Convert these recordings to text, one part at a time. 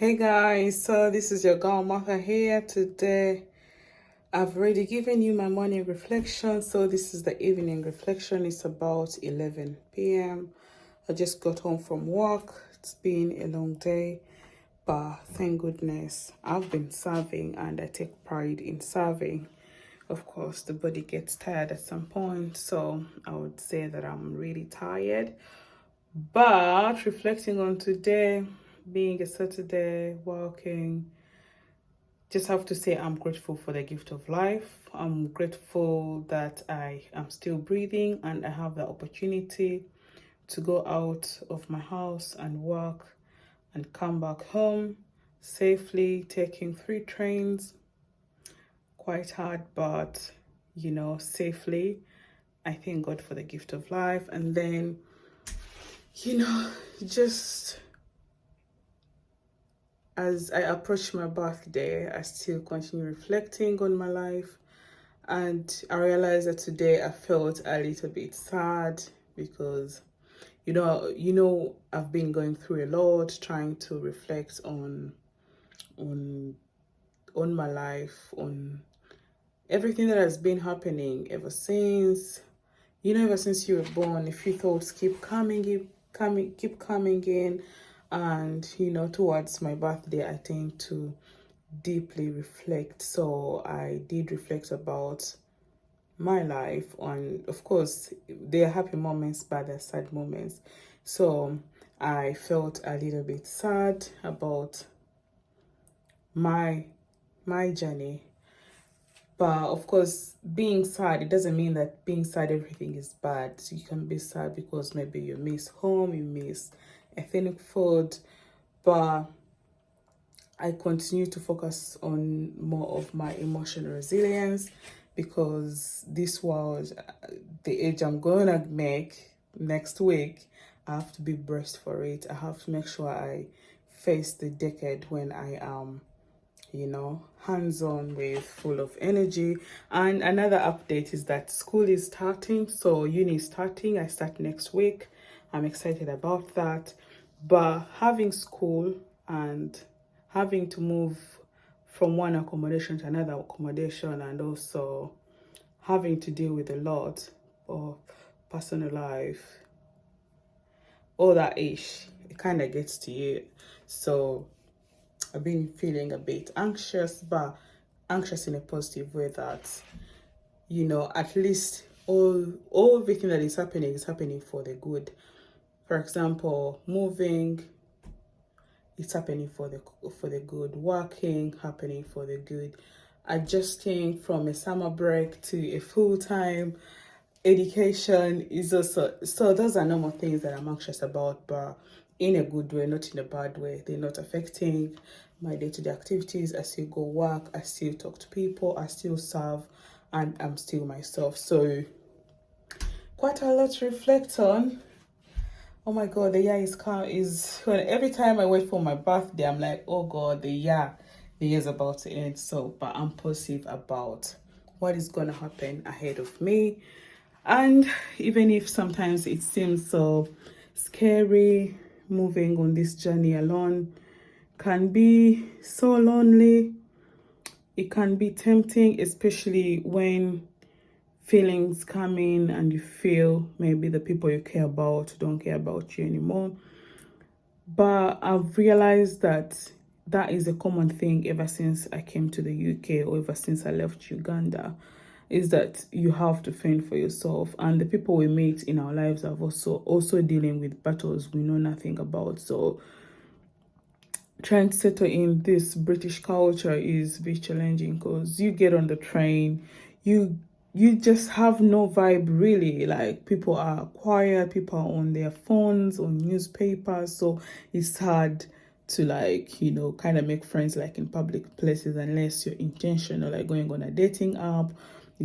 Hey guys, so this is your girl Martha here. Today I've already given you my morning reflection, so this is the evening reflection. It's about 11 p.m. I just got home from work. It's been a long day, but thank goodness I've been serving and I take pride in serving. Of course, the body gets tired at some point, so I would say that I'm really tired. But reflecting on today, being a Saturday, working, just have to say I'm grateful for the gift of life. I'm grateful that I am still breathing and I have the opportunity to go out of my house and work and come back home safely, taking 3 trains. Quite hard, but safely. I thank God for the gift of life. And then, just as I approach my birthday, I still continue reflecting on my life. And I realized that today I felt a little bit sad because, I've been going through a lot, trying to reflect on on my life, on everything that has been happening ever since. Ever since you were born, a few thoughts keep coming in, and towards my birthday, I tend to deeply reflect. So I did reflect about my life, and of course, there are happy moments, but there are sad moments. So I felt a little bit sad about my my journey. But of course, being sad, it doesn't mean that being sad, everything is bad. So you can be sad because maybe you miss home, you miss ethnic food. But I continue to focus on more of my emotional resilience because this was the age I'm going to make next week. I have to be braced for it. I have to make sure I face the decade when I am hands-on with full of energy. And another update is that school is starting, so uni is starting. I start next week. I'm excited about that. But having school and having to move from one accommodation to another accommodation, and also having to deal with a lot of personal life, all that ish, it kind of gets to you. So I've been feeling a bit anxious, but anxious in a positive way that, at least all everything that is happening for the good. For example, moving, it's happening for the good. Working, happening for the good. Adjusting from a summer break to a full-time education is also, so those are normal things that I'm anxious about, but in a good way, not in a bad way. They're not affecting my day-to-day activities. I still go work, I still talk to people, I still serve, and I'm still myself. So quite a lot to reflect on. Oh my god, the year is when every time I wait for my birthday, I'm like, oh god, the year's about to end. So, but I'm positive about what is gonna happen ahead of me. And even if sometimes it seems so scary, moving on this journey alone can be so lonely. It can be tempting, especially when feelings come in and you feel maybe the people you care about don't care about you anymore. But I've realized that that is a common thing ever since I came to the UK, or ever since I left Uganda, is that you have to fend for yourself. And the people we meet in our lives are also dealing with battles we know nothing about. So trying to settle in this British culture is a bit challenging because you get on the train, you just have no vibe really. Like, people are quiet, people are on their phones, on newspapers, so it's hard to, like, kind of make friends like in public places unless you're intentional, like going on a dating app,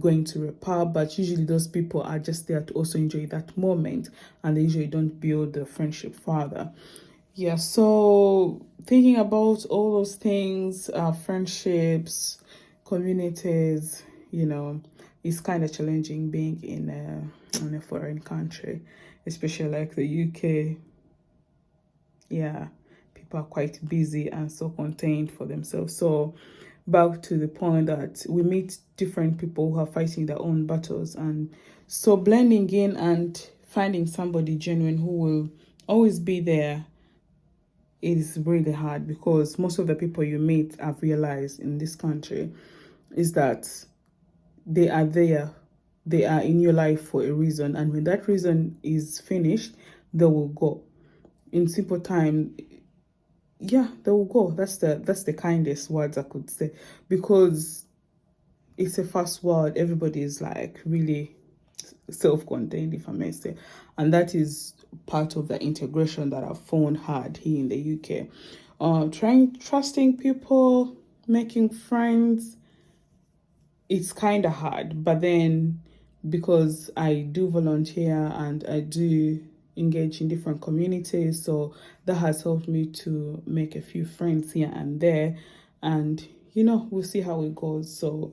going to a pub. But usually those people are just there to also enjoy that moment, and they usually don't build the friendship further. Yeah, so thinking about all those things, friendships, communities, it's kind of challenging being in a foreign country, especially like the UK. Yeah, people are quite busy and so contained for themselves. So back to the point that we meet different people who are fighting their own battles, and so blending in and finding somebody genuine who will always be there is really hard, because most of the people you meet, I've realized in this country, is that they are there, they are in your life for a reason, and when that reason is finished, they will go. In simple time, yeah, they will go. That's the kindest words I could say, because it's a fast world. Everybody is like really self-contained, if I may say, and that is part of the integration that I've found hard here in the UK. Trusting people, making friends, it's kind of hard, but then because I do volunteer and I do engage in different communities, so that has helped me to make a few friends here and there, and we'll see how it goes. So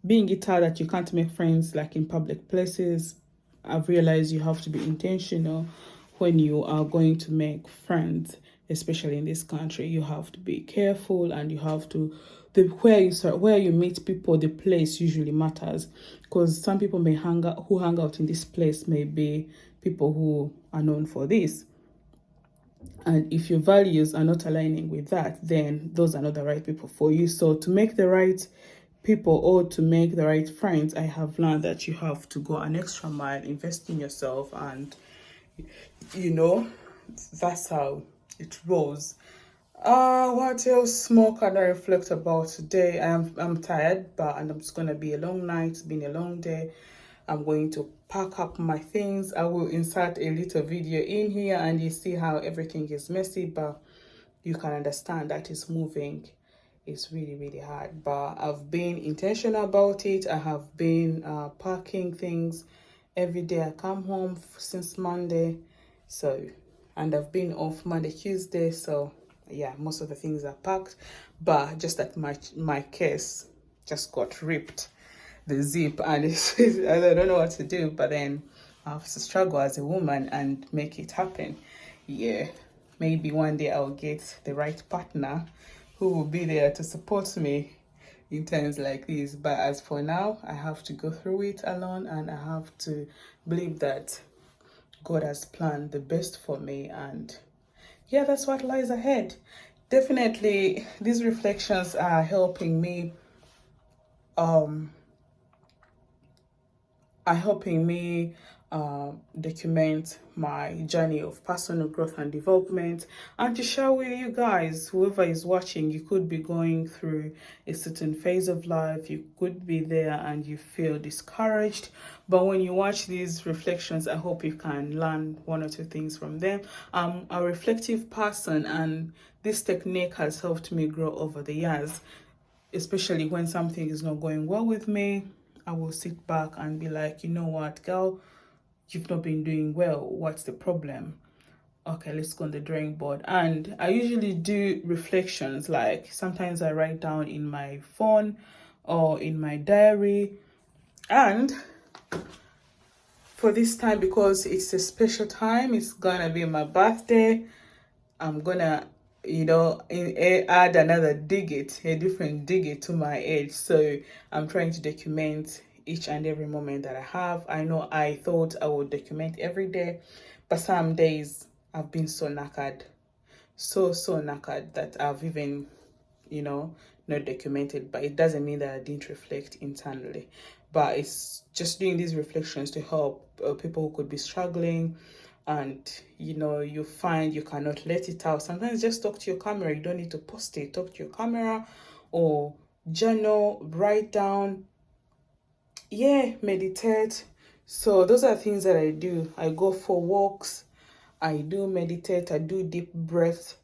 being it hard that you can't make friends like in public places, I've realized you have to be intentional when you are going to make friends, especially in this country. You have to be careful, and you have to where you meet people, the place usually matters, because some people who hang out in this place may be people who are known for this. And if your values are not aligning with that, then those are not the right people for you. So to make the right people, or to make the right friends, I have learned that you have to go an extra mile, invest in yourself, and that's how it rolls. What else more can I reflect about today? I'm tired, and it's gonna be a long night. It's been a long day. I'm going to pack up my things. I will insert a little video in here, and you see how everything is messy, but you can understand that it's moving. It's really, really hard, but I've been intentional about it. I have been packing things every day. I come home since Monday, and I've been off Monday, Tuesday, so yeah, most of the things are packed, but just that my case just got ripped, the zip, and I don't know what to do, but then I have to struggle as a woman and make it happen. Yeah, maybe one day I'll get the right partner who will be there to support me in times like this. But as for now, I have to go through it alone, and I have to believe that God has planned the best for me, and yeah, that's what lies ahead. Definitely, these reflections are helping me document my journey of personal growth and development, and to share with you guys. Whoever is watching, you could be going through a certain phase of life, you could be there and you feel discouraged, but when you watch these reflections, I hope you can learn one or two things from them. I'm a reflective person, and this technique has helped me grow over the years, especially when something is not going well with me. I will sit back and be like, you know what, girl, you've not been doing well. What's the problem? Okay, let's go on the drawing board. And I usually do reflections, like sometimes I write down in my phone or in my diary. And for this time, because it's a special time, it's gonna be my birthday, I'm gonna add another a different digit to my age. So I'm trying to document each and every moment that I have. I know I thought I would document every day, but some days I've been so knackered, so knackered, that I've even not documented. But it doesn't mean that I didn't reflect internally, but it's just doing these reflections to help people who could be struggling, and you find you cannot let it out. Sometimes just talk to your camera. You don't need to post it. Talk to your camera, or journal, write down, meditate. So those are things that I do. I go for walks, I do meditate, I do deep breath.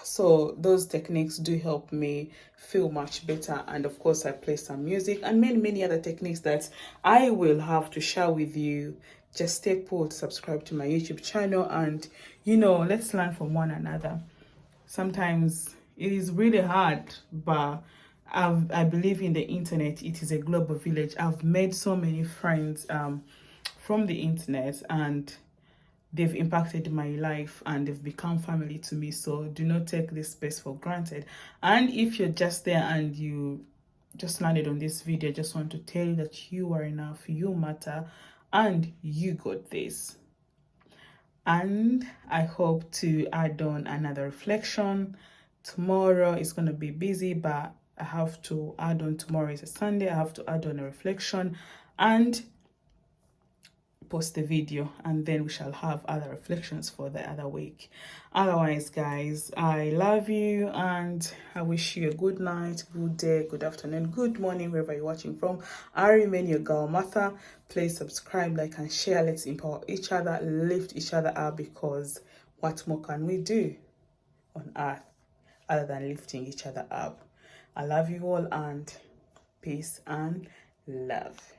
So those techniques do help me feel much better. And of course, I play some music and many other techniques that I will have to share with you. Just stay put, subscribe to my YouTube channel, and let's learn from one another. Sometimes it is really hard, but I believe in the internet. It is a global village. I've made so many friends from the internet, and they've impacted my life and they've become family to me. So do not take this space for granted. And if you're just there and you just landed on this video, I just want to tell you that you are enough, you matter, and you got this. And I hope to add on another reflection. Tomorrow is going to be busy, but I have to add on. Tomorrow is a Sunday. I have to add on a reflection and post the video, and then we shall have other reflections for the other week. Otherwise, guys, I love you and I wish you a good night, good day, good afternoon, good morning, wherever you're watching from. I remain your girl Martha. Please subscribe, like, and share. Let's empower each other, lift each other up, because what more can we do on earth other than lifting each other up? I love you all, and peace and love.